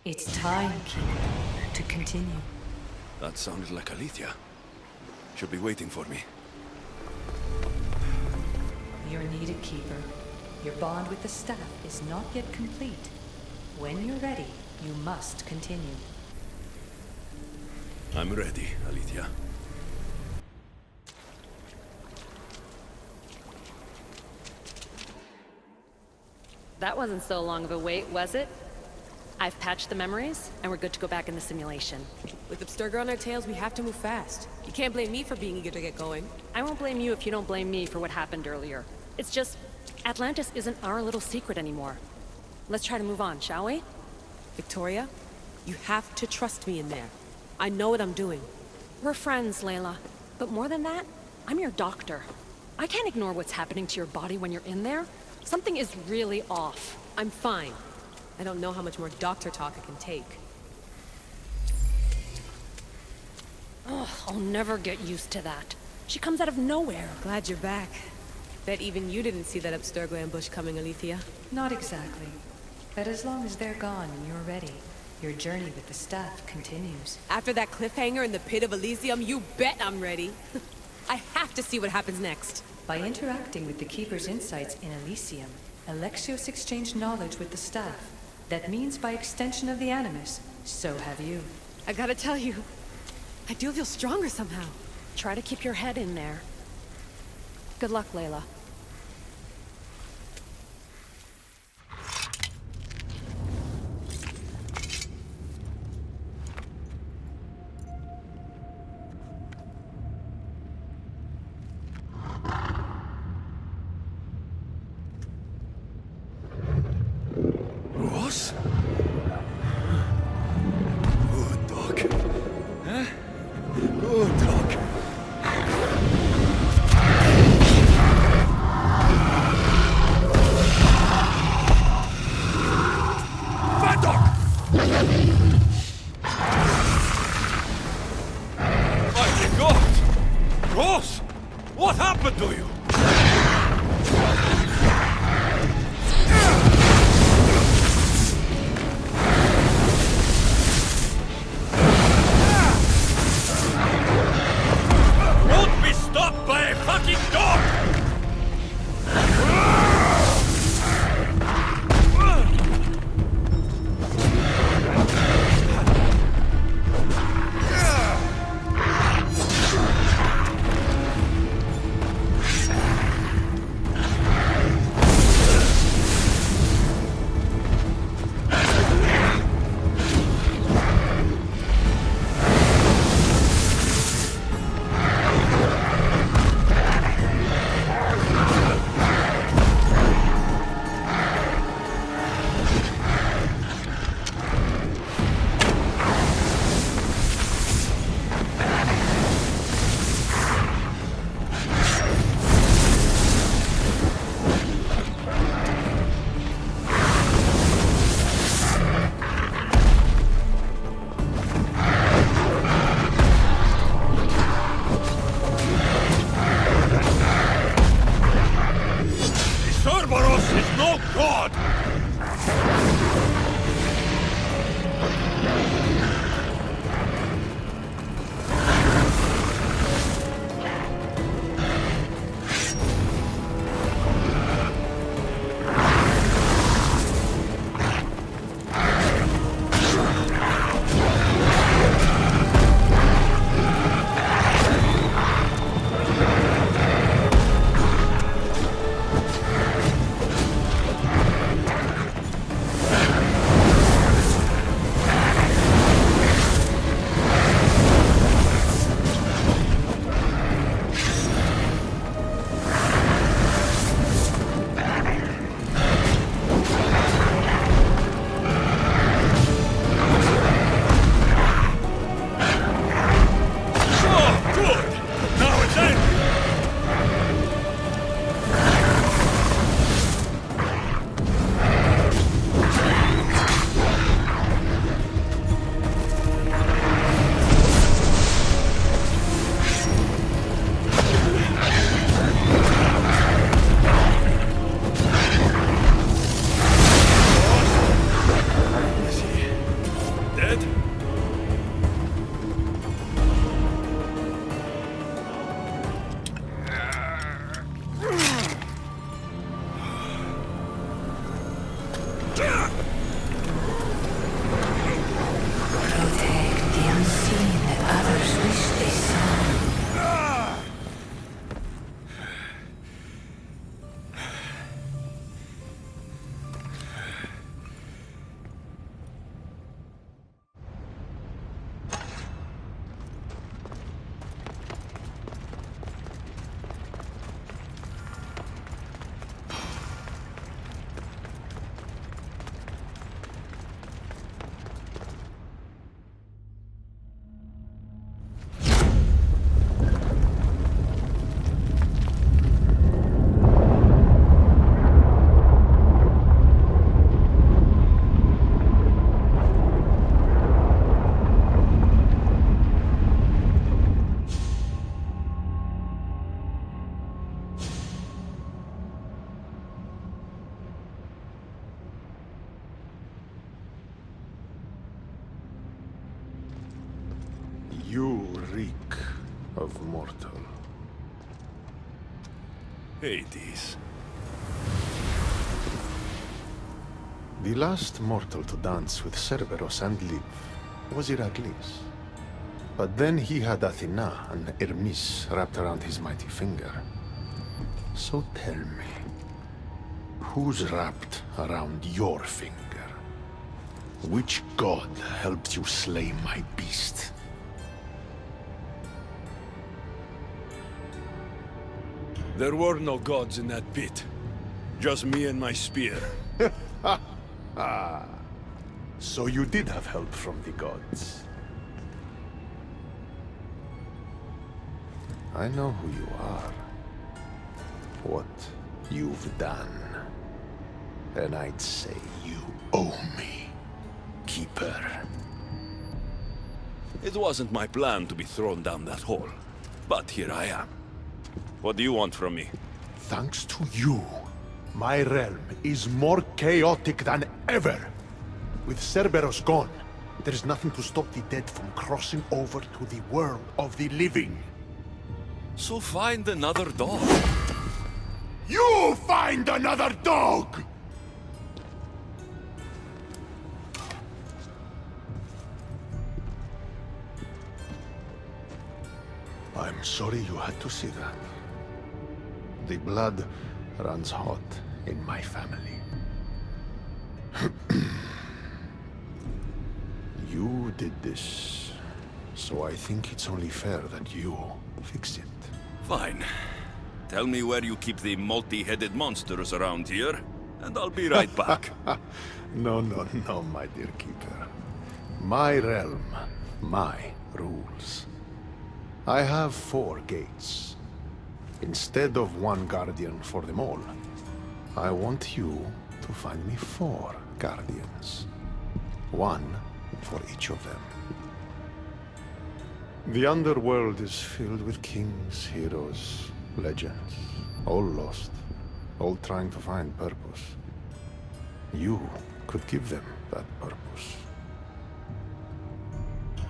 It's time, Keeper, to continue. That sounded like Alethea. She'll be waiting for me. You're needed, Keeper. Your bond with the staff is not yet complete. When you're ready, you must continue. I'm ready, Alethea. That wasn't so long of a wait, was it? I've patched the memories, and we're good to go back in the simulation. With Abstergo on our tails, we have to move fast. You can't blame me for being eager to get going. I won't blame you if you don't blame me for what happened earlier. It's just, Atlantis isn't our little secret anymore. Let's try to move on, shall we? Victoria, you have to trust me in there. I know what I'm doing. We're friends, Layla. But more than that, I'm your doctor. I can't ignore what's happening to your body when you're in there. Something is really off. I'm fine. I don't know how much more doctor talk I can take. Ugh, I'll never get used to that. She comes out of nowhere. Glad you're back. Bet even you didn't see that Abstergo ambush coming, Alethea. Not exactly. But as long as they're gone and you're ready, your journey with the staff continues. After that cliffhanger in the pit of Elysium, you bet I'm ready. I have to see what happens next. By interacting with the Keeper's insights in Elysium, Alexios exchanged knowledge with the staff. That means by extension of the Animus, so have you. I gotta tell you, I do feel stronger somehow. Try to keep your head in there. Good luck, Layla. Ross? Good dog. Huh? Good dog. Bad dog! My God! Ross! What happened to you? Won't be stopped by a fucking dog! Cerberus is no god! of mortal. Hades. The last mortal to dance with Cerberus and live was Heracles. But then he had Athena and Hermes wrapped around his mighty finger. So tell me, who's wrapped around your finger? Which god helped you slay my beast? There were no gods in that pit. Just me and my spear. So you did have help from the gods. I know who you are. What you've done. And I'd say you owe me, Keeper. It wasn't my plan to be thrown down that hole. But here I am. What do you want from me? Thanks to you, my realm is more chaotic than ever. With Cerberus gone, there's nothing to stop the dead from crossing over to the world of the living. So find another dog. You find another dog! I'm sorry you had to see that. The blood runs hot in my family. You did this, so I think it's only fair that you fix it. Fine. Tell me where you keep the multi-headed monsters around here, and I'll be right back. No, my dear Keeper. My realm, my rules. I have 4 gates. Instead of 1 guardian for them all, I want you to find me 4 guardians. 1 for each of them. The underworld is filled with kings, heroes, legends, all lost, all trying to find purpose. You could give them that purpose.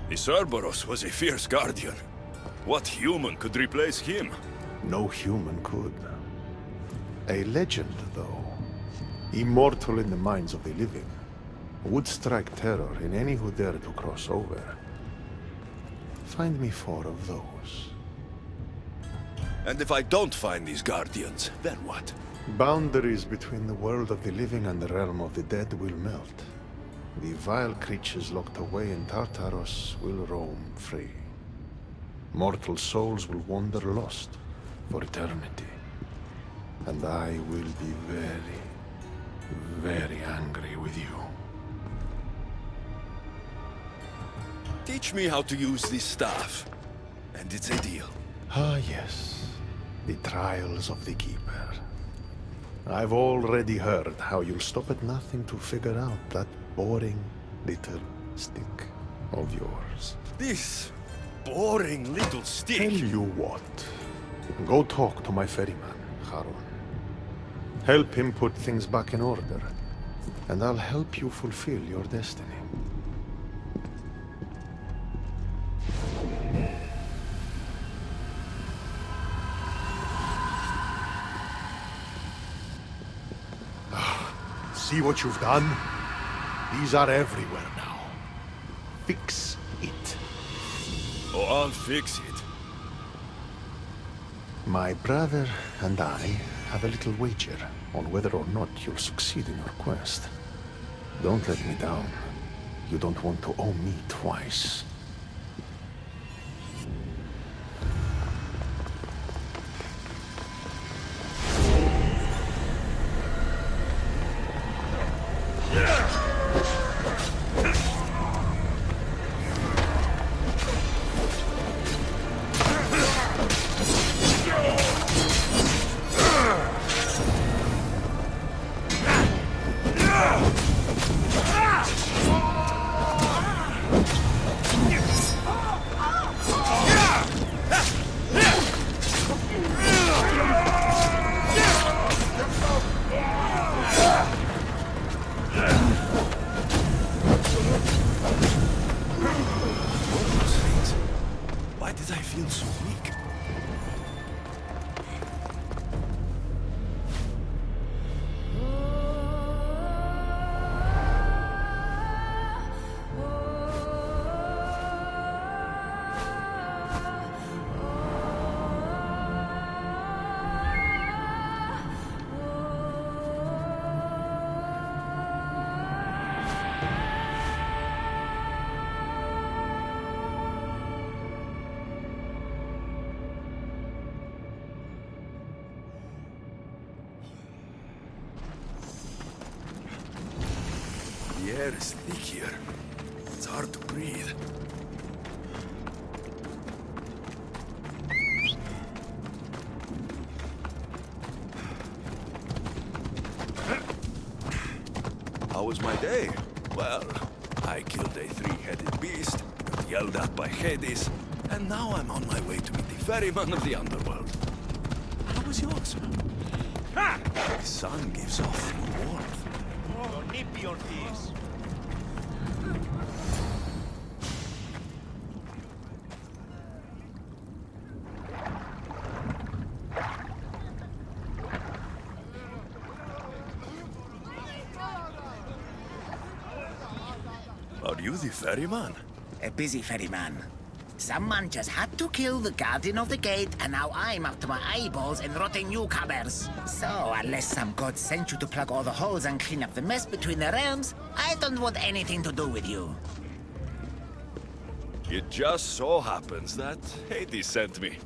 The Cerberus was a fierce guardian. What human could replace him? No human could. A legend, though, immortal in the minds of the living, would strike terror in any who dare to cross over. Find me 4 of those. And if I don't find these guardians, then what? Boundaries between the world of the living and the realm of the dead will melt. The vile creatures locked away in Tartarus will roam free. Mortal souls will wander lost for eternity. And I will be very, very angry with you. Teach me how to use this staff, and it's a deal. Ah, yes. The trials of the Keeper. I've already heard how you'll stop at nothing to figure out that boring little stick of yours. This boring little Tell stick. you what. Go talk to my ferryman, Harun. Help him put things back in order, and I'll help you fulfill your destiny. See what you've done? These are everywhere now. Fix it. Oh, I'll fix it. My brother and I have a little wager on whether or not you'll succeed in your quest. Don't let me down. You don't want to owe me twice. The air is thick here. It's hard to breathe. How was my day? Well, I killed a three-headed beast, got yelled at by Hades, and now I'm on my way to meet the ferryman of the underworld. How was yours? The sun gives off warmth. Are you the ferryman? A busy ferryman. Someone just had to kill the guardian of the gate, and now I'm up to my eyeballs in rotting newcomers. So, unless some god sent you to plug all the holes and clean up the mess between the realms, I don't want anything to do with you. It just so happens that Hades sent me.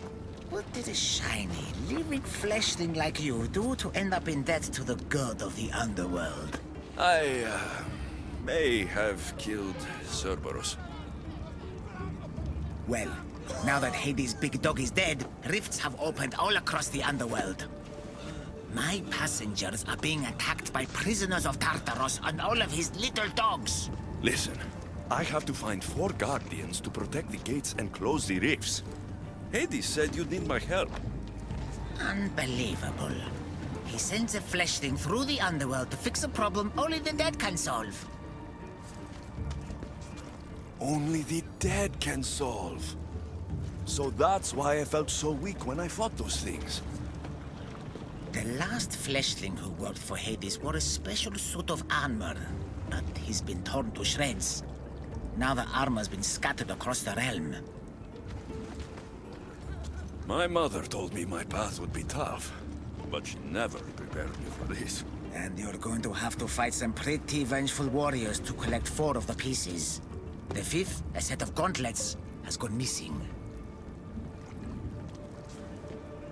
What did a shiny, living fleshling like you do to end up in debt to the god of the underworld? I may have killed Cerberus. Well, now that Hades' big dog is dead, rifts have opened all across the underworld. My passengers are being attacked by prisoners of Tartaros and all of his little dogs. Listen, I have to find 4 guardians to protect the gates and close the rifts. Hades said you'd need my help. Unbelievable. He sends a fleshling through the underworld to fix a problem only the dead can solve. Only the dead can solve. So that's why I felt so weak when I fought those things. The last fleshling who worked for Hades wore a special suit of armor, but he's been torn to shreds. Now the armor's been scattered across the realm. My mother told me my path would be tough, but she never prepared me for this. And you're going to have to fight some pretty vengeful warriors to collect 4 of the pieces. The 5th, a set of gauntlets, has gone missing.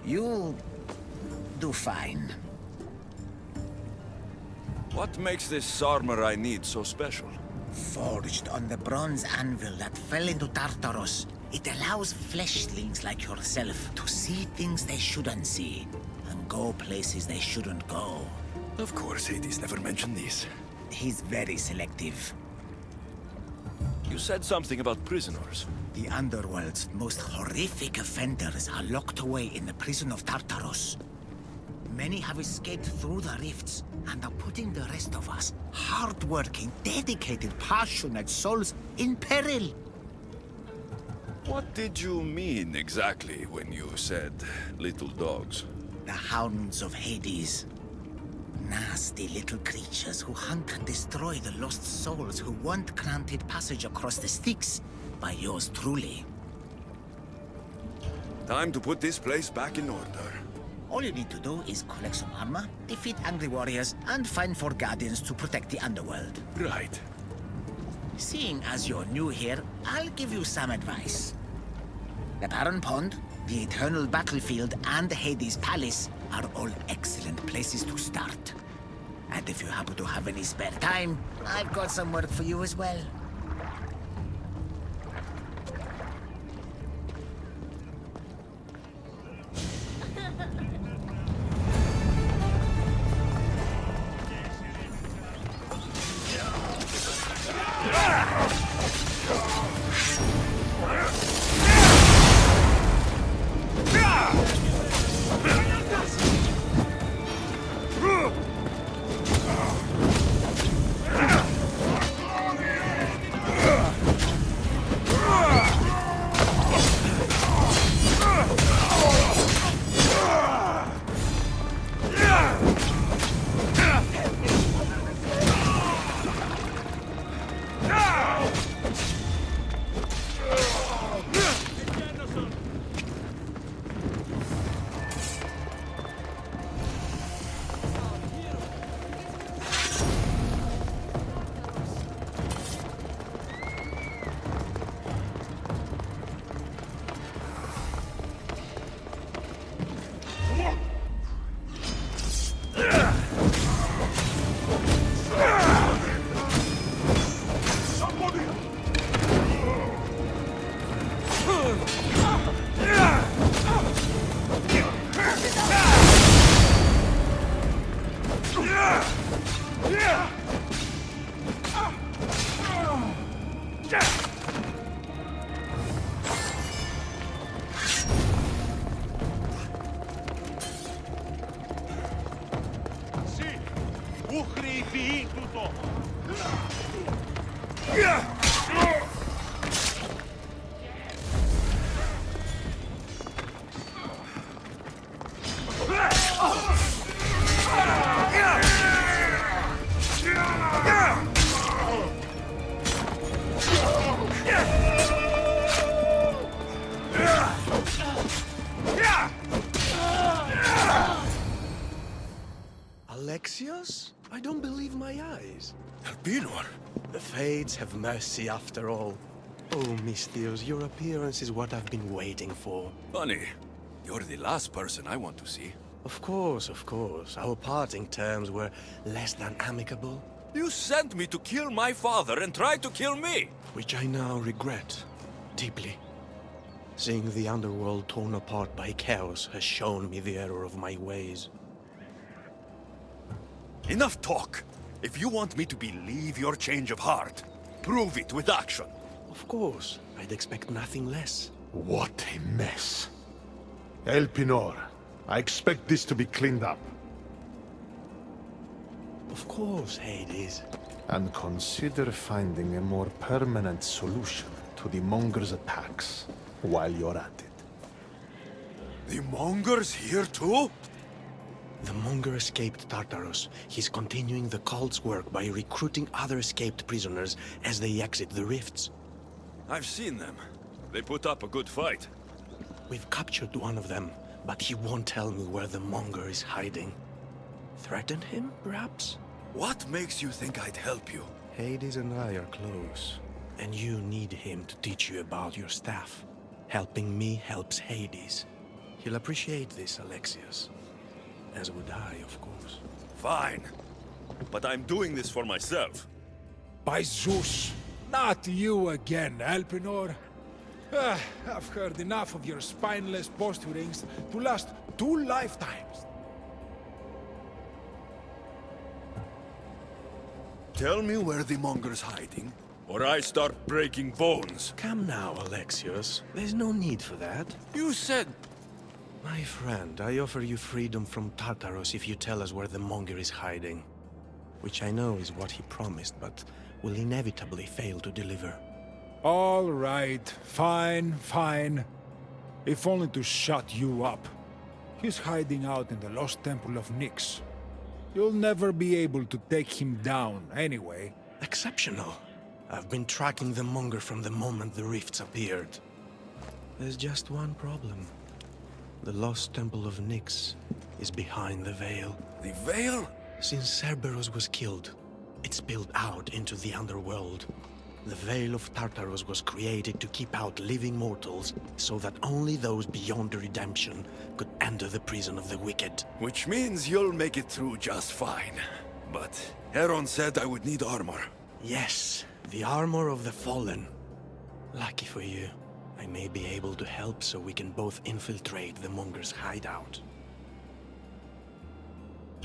You'll do fine. What makes this armor I need so special? Forged on the bronze anvil that fell into Tartaros, it allows fleshlings like yourself to see things they shouldn't see, and go places they shouldn't go. Of course, Hades never mentioned these. He's very selective. You said something about prisoners. The underworld's most horrific offenders are locked away in the prison of Tartaros. Many have escaped through the rifts and are putting the rest of us, hard-working, dedicated, passionate souls, in peril. What did you mean exactly when you said little dogs? The hounds of Hades. Nasty little creatures who hunt and destroy the lost souls who weren't granted passage across the Styx by yours truly. Time to put this place back in order. All you need to do is collect some armor, defeat angry warriors, and find 4 guardians to protect the underworld. Right. Seeing as you're new here, I'll give you some advice. The Barren Pond, the Eternal Battlefield, and Hades Palace are all excellent places to start. And if you happen to have any spare time, I've got some work for you as well. Alexios? I don't believe my eyes. Albinor! The Fates have mercy after all. Oh, Misthios, your appearance is what I've been waiting for. Funny, you're the last person I want to see. Of course, of course. Our parting terms were less than amicable, You sent me to kill my father and tried to kill me! which I now regret deeply. Seeing the underworld torn apart by chaos has shown me the error of my ways. Enough talk! If you want me to believe your change of heart, prove it with action. Of course, I'd expect nothing less. What a mess. Elpinor, I expect this to be cleaned up. Of course, Hades. And consider finding a more permanent solution to the Monger's attacks while you're at it. The Mongers here too? The Monger escaped Tartarus. He's continuing the cult's work by recruiting other escaped prisoners as they exit the rifts. I've seen them. They put up a good fight. We've captured one of them, but he won't tell me where the Monger is hiding. Threaten him, perhaps? What makes you think I'd help you? Hades and I are close, and you need him to teach you about your staff. Helping me helps Hades. He'll appreciate this, Alexios. As would I, of course. Fine. But I'm doing this for myself. By Zeus, not you again, Elpinor. I've heard enough of your spineless posturings to last 2 lifetimes. Tell me where the Monger's hiding, or I start breaking bones. Come now, Alexios. There's no need for that. You said... My friend, I offer you freedom from Tartarus if you tell us where the Monger is hiding. Which I know is what he promised, but will inevitably fail to deliver. All right, fine, fine. If only to shut you up. He's hiding out in the lost temple of Nyx. You'll never be able to take him down, anyway. Exceptional. I've been tracking the Monger from the moment the rifts appeared. There's just one problem. The lost temple of Nyx is behind the veil. The veil? Since Cerberus was killed, it spilled out into the underworld. The Veil of Tartarus was created to keep out living mortals, so that only those beyond redemption could enter the prison of the wicked. Which means you'll make it through just fine. But Heron said I would need armor. Yes, the armor of the fallen. Lucky for you, I may be able to help so we can both infiltrate the Monger's hideout.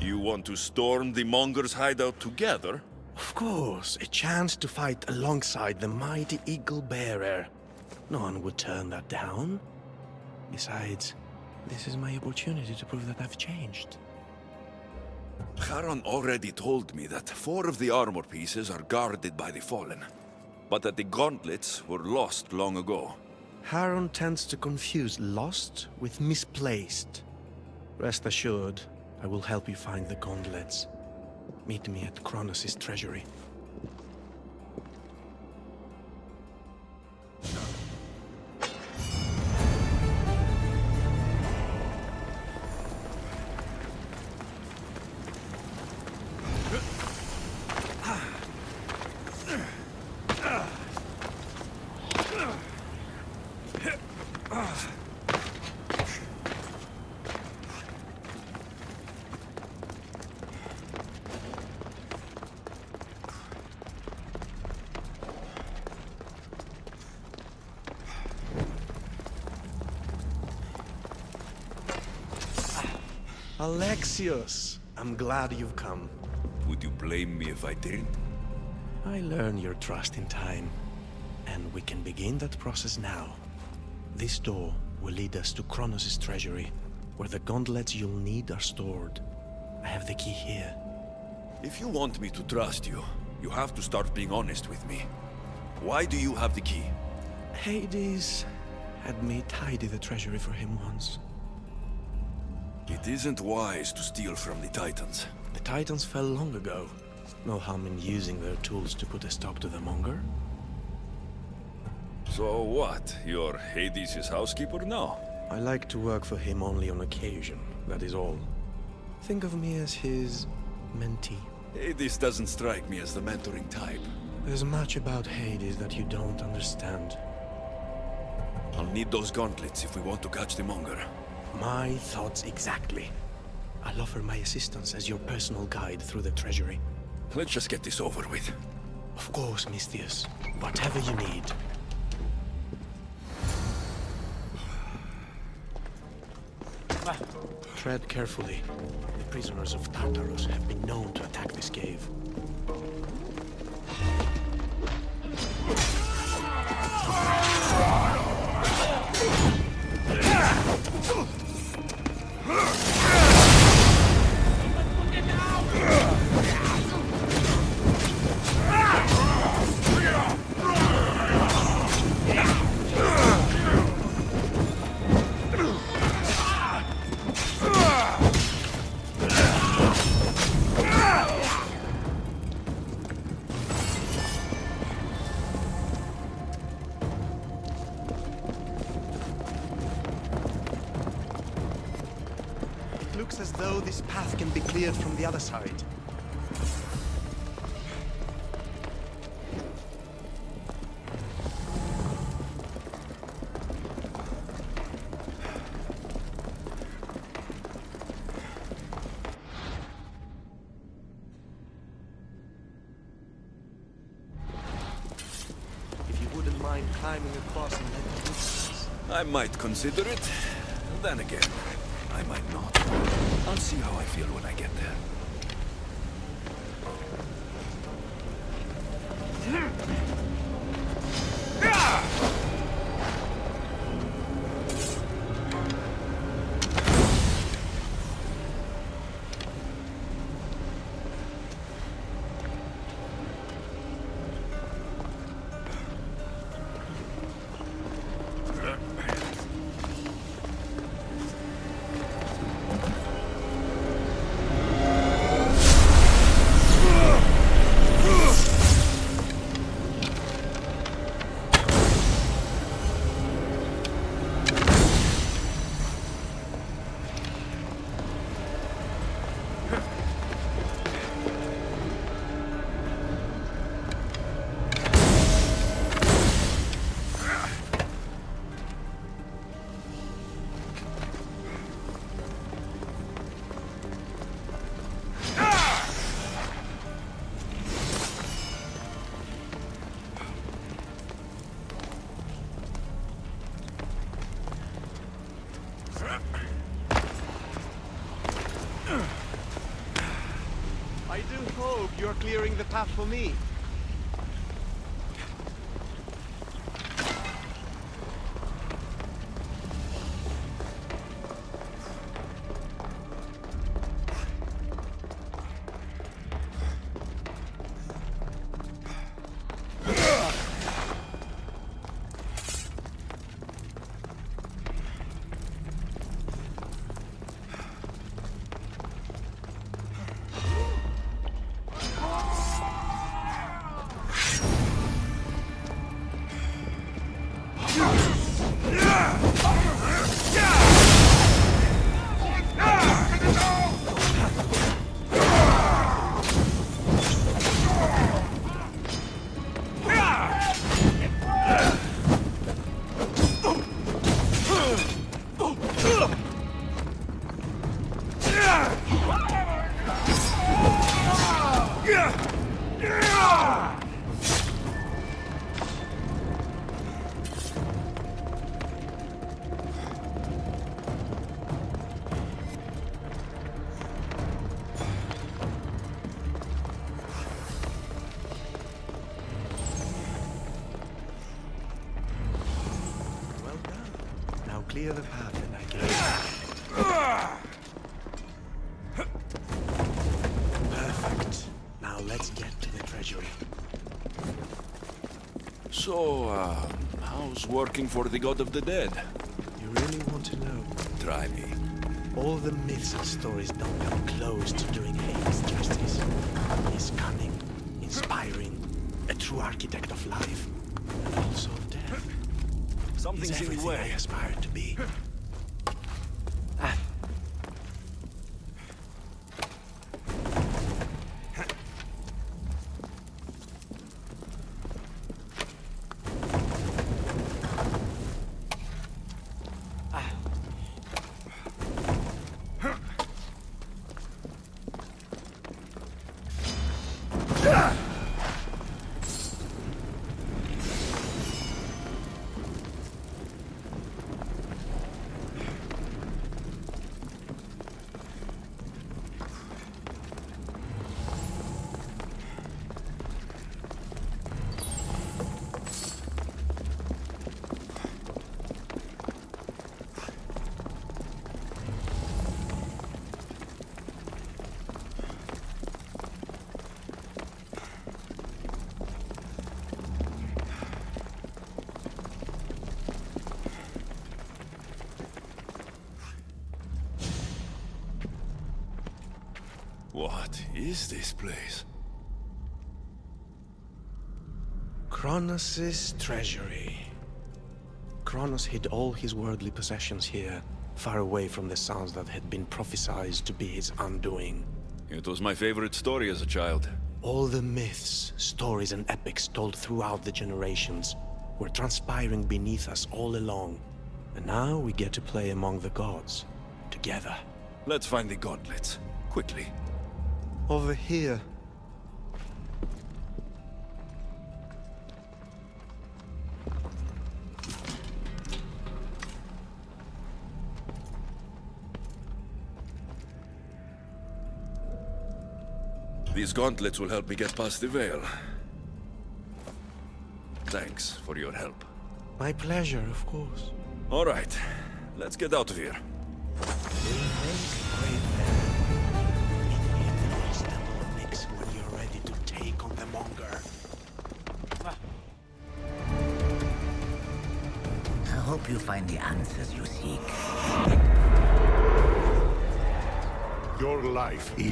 You want to storm the Monger's hideout together? Of course, a chance to fight alongside the mighty Eagle Bearer. No one would turn that down. Besides, this is my opportunity to prove that I've changed. Charon already told me that 4 of the armor pieces are guarded by the Fallen, but that the gauntlets were lost long ago. Charon tends to confuse lost with misplaced. Rest assured, I will help you find the gauntlets. Meet me at Kronos' treasury. Alexios, I'm glad you've come. Would you blame me if I didn't? I learn your trust in time, and we can begin that process now. This door will lead us to Kronos' treasury, where the gauntlets you'll need are stored. I have the key here. If you want me to trust you, you have to start being honest with me. Why do you have the key? Hades had me tidy the treasury for him once. It isn't wise to steal from the Titans. The Titans fell long ago. No harm in using their tools to put a stop to the monger. So what? You're Hades' housekeeper now? I like to work for him only on occasion, that is all. Think of me as his mentee. Hades doesn't strike me as the mentoring type. There's much about Hades that you don't understand. I'll need those gauntlets if we want to catch the monger. My thoughts exactly. I'll offer my assistance as your personal guide through the treasury. Let's just get this over with. Of course, Misthios. Whatever you need. Tread carefully. The prisoners of Tartarus have been known to attack this cave. Looks as though this path can be cleared from the other side. If you wouldn't mind climbing across and letting me pass. I might consider it. Then again, I might not. I'll see how I feel when I get there. I do hope you're clearing the path for me. Clear the path and I get it. Perfect. Let's get to the treasury. So, how's working for the God of the Dead? You really want to know? Try me. All the myths and stories don't come close to doing Hades justice. He's cunning, inspiring, a true architect of life, and also of death. Something's He's in the everything I way. aspire to be. What is this place? Kronos' treasury. Kronos hid all his worldly possessions here, far away from the sounds that had been prophesied to be his undoing. It was my favorite story as a child. All the myths, stories, and epics told throughout the generations were transpiring beneath us all along. And now we get to play among the gods, together. Let's find the gauntlets. Quickly. Over here. These gauntlets will help me get past the veil. Thanks for your help. My pleasure, of course. All right, let's get out of here. We'll make great men. Meet me at the Lost Temple of Nyx when you're ready to take on the Monger. I hope you find the answers you seek. Your life is